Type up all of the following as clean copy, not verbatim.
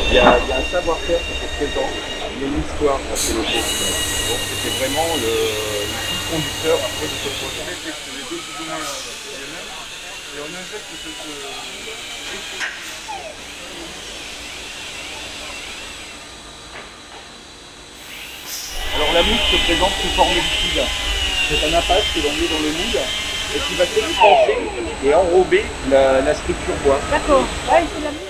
Il y a un savoir-faire qui était présent, il y a une histoire à ce logo. Donc c'était vraiment le fil conducteur après de ce projet. C'est les deux plus ou moins les mêmes. Et on injecte Alors la mousse se présente sous forme liquide. C'est un impasse que l'on met dans le moule et qui va s'expanser et enrober la structure bois. D'accord. Ouais, c'est la mousse.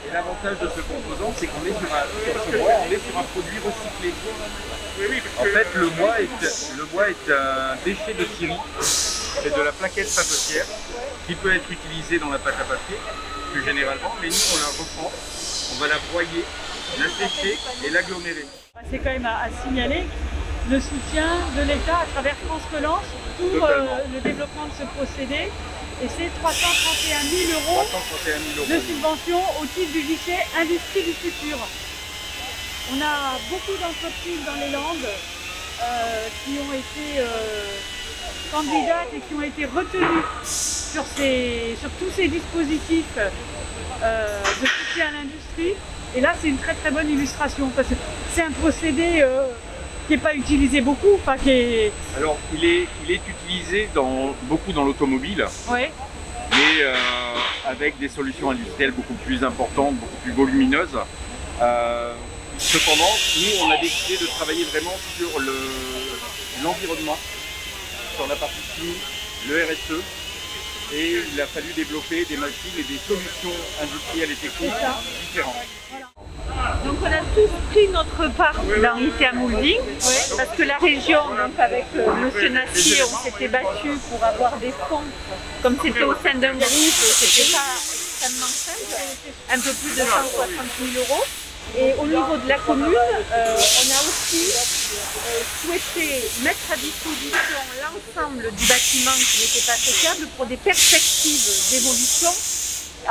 Et l'avantage de ce composant, c'est qu'on est sur ce bois, on est sur un produit recyclé. En fait, le bois est un déchet de scierie. C'est de la plaquette papetière qui peut être utilisée dans la pâte à papier, plus généralement, mais nous on la reprend, on va la broyer, la sécher et l'agglomérer. C'est quand même à signaler le soutien de l'État à travers France Relance pour le développement de ce procédé. Et c'est 331 000 € de subventions au titre du guichet Industrie du futur. On a beaucoup d'entreprises dans les Landes qui ont été candidates et qui ont été retenues sur tous ces dispositifs de soutien à l'industrie. Et là, c'est une très très bonne illustration parce que c'est un procédé qui n'est pas utilisé beaucoup. Enfin, Alors, il est utilisé beaucoup dans l'automobile, ouais. Mais avec des solutions industrielles beaucoup plus importantes, beaucoup plus volumineuses. Cependant, nous, on a décidé de travailler vraiment sur l'environnement, sur la partie chimie, le RSE, et il a fallu développer des machines et des solutions industrielles et techniques différentes. Voilà. Donc on a tous pris notre part dans ITA Moulding, parce que la région, donc avec Monsieur Nassier, on s'était battu pour avoir des fonds. Comme c'était au sein d'un groupe, c'était pas extrêmement simple, un peu plus de 160 000 €. Et au niveau de la commune, on a aussi souhaité mettre à disposition l'ensemble du bâtiment qui n'était pas sécable pour des perspectives d'évolution,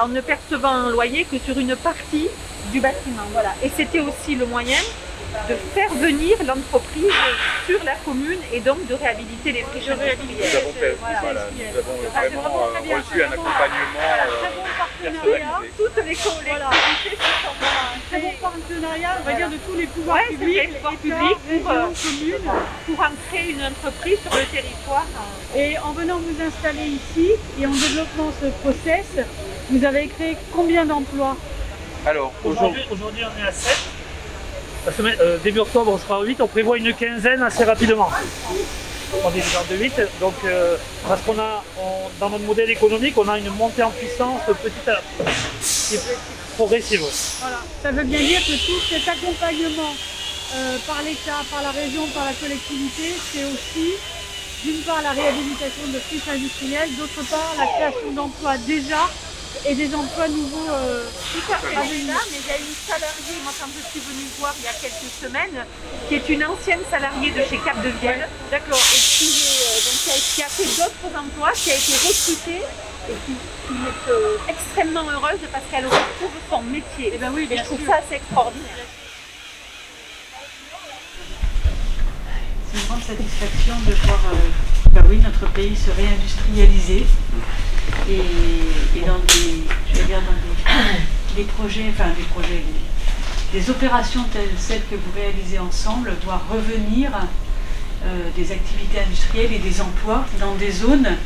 en ne percevant un loyer que sur une partie du bâtiment. Voilà. Et c'était aussi le moyen de faire venir l'entreprise sur la commune et donc de réhabiliter les friches industrielles. Nous avons vraiment reçu un accompagnement personnalisé. Toutes les collectivités se sont Un très bon partenariat, on va dire, de tous les pouvoirs publics, pour en créer une entreprise sur le territoire. Et en venant vous installer ici et en développant ce process, vous avez créé combien d'emplois? Alors aujourd'hui on est à 7. Début octobre on sera à 8, on prévoit une quinzaine assez rapidement. On est déjà de 8, donc parce qu'on a dans notre modèle économique, on a une montée en puissance petit à petit, qui est progressive. Voilà, ça veut bien dire que tout cet accompagnement par l'État, par la région, par la collectivité, c'est aussi d'une part la réhabilitation de friches industrielles, d'autre part la création d'emplois déjà et des emplois nouveaux. Tout à fait là, mais il y a une salariée, moi quand je suis venue voir il y a quelques semaines, qui est une ancienne salariée de chez Cap de Vienne, d'accord, et qui a fait d'autres emplois, qui a été recrutée et qui est extrêmement heureuse parce qu'elle retrouve son métier. Et ben oui, et je trouve ça assez extraordinaire. C'est une grande satisfaction de voir oui, notre pays se réindustrialiser et dans des opérations telles celles que vous réalisez ensemble, doit revenir des activités industrielles et des emplois dans des zones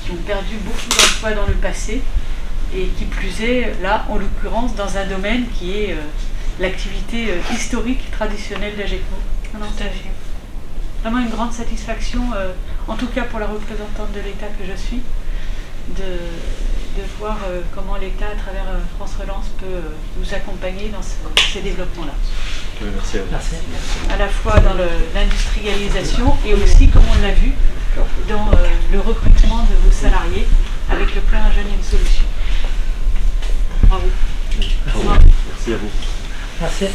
qui ont perdu beaucoup d'emplois dans le passé et qui plus est, là, en l'occurrence, dans un domaine qui est l'activité historique traditionnelle d'Ageco. Vraiment une grande satisfaction, en tout cas pour la représentante de l'État que je suis, de voir comment l'État, à travers France Relance, peut nous accompagner dans ces développements-là. Merci à vous. Merci. À la fois dans l'industrialisation et aussi, comme on l'a vu, dans le recrutement de vos salariés avec le plan Un jeune et une solution. Bravo. Merci à vous. Merci.